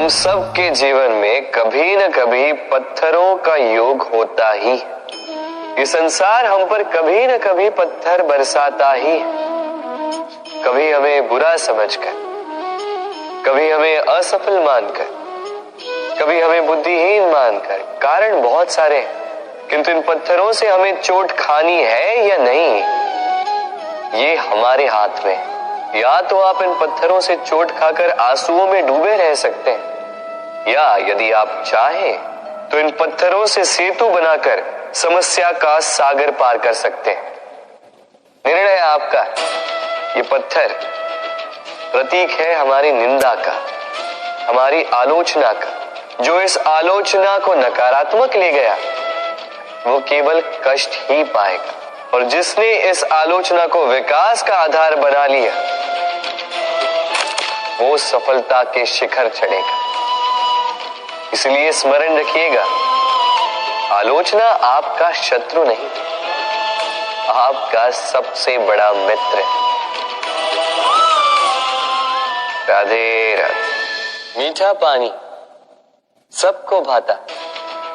हम सब के जीवन में कभी न कभी पत्थरों का योग होता ही। ये संसार हम पर कभी न कभी पत्थर बरसाता ही। कभी हमें बुरा समझकर, कभी हमें असफल मानकर, कभी हमें बुद्धिहीन मानकर। कारण बहुत सारे हैं, किंतु इन पत्थरों से हमें चोट खानी है या नहीं, ये हमारे हाथ में। या तो आप इन पत्थरों से चोट खाकर आंसुओं में डूबे रह सकते हैं, या यदि आप चाहें तो इन पत्थरों से सेतु बनाकर समस्या का सागर पार कर सकते हैं। निर्णय आपका। ये पत्थर प्रतीक है हमारी निंदा का, हमारी आलोचना का। जो इस आलोचना को नकारात्मक ले गया वो केवल कष्ट ही पाएगा, और जिसने इस आलोचना को विकास का आधार बना लिया वो सफलता के शिखर चढ़ेगा। इसलिए स्मरण रखिएगा, आलोचना आपका शत्रु नहीं, आपका सबसे बड़ा मित्र है। राधे राधे। मीठा पानी सबको भाता,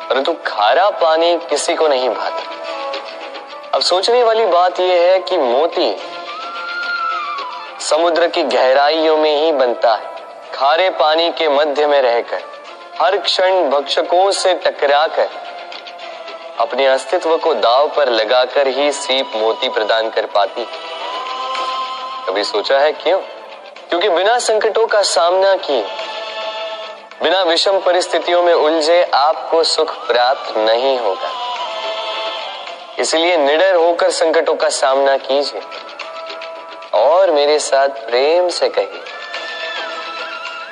परंतु खारा पानी किसी को नहीं भाता। अब सोचने वाली बात यह है कि मोती समुद्र की गहराइयों में ही बनता है। खारे पानी के मध्य में रहकर, हर क्षण भक्षकों से टकराकर, अपने अस्तित्व को दांव पर लगाकर ही सीप मोती प्रदान कर पाती। कभी सोचा है क्यों? क्योंकि बिना संकटों का सामना किए, बिना विषम परिस्थितियों में उलझे आपको सुख प्राप्त नहीं होगा। इसलिए निडर होकर संकटों का सामना कीजिए और मेरे साथ प्रेम से कहिए,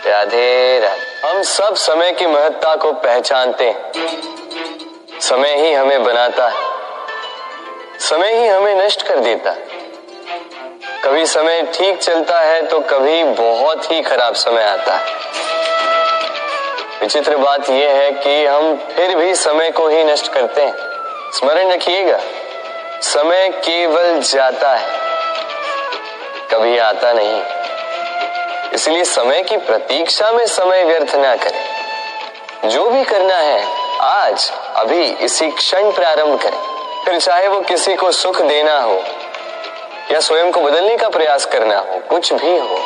राधे राधे। हम सब समय की महत्ता को पहचानते हैं। समय ही हमें बनाता है, समय ही हमें नष्ट कर देता है। कभी समय ठीक चलता है तो कभी बहुत ही खराब समय आता है। विचित्र बात यह है कि हम फिर भी समय को ही नष्ट करते हैं। स्मरण रखिएगा, समय केवल जाता है, कभी आता नहीं। इसलिए समय की प्रतीक्षा में समय व्यर्थ ना करें। जो भी करना है आज अभी इसी क्षण प्रारंभ करें। फिर चाहे वो किसी को सुख देना हो या स्वयं को बदलने का प्रयास करना हो, कुछ भी हो,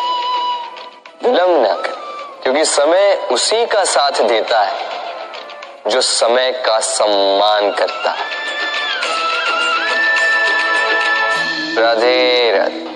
विलंब ना करें, क्योंकि समय उसी का साथ देता है जो समय का सम्मान करता है। राधे राधे।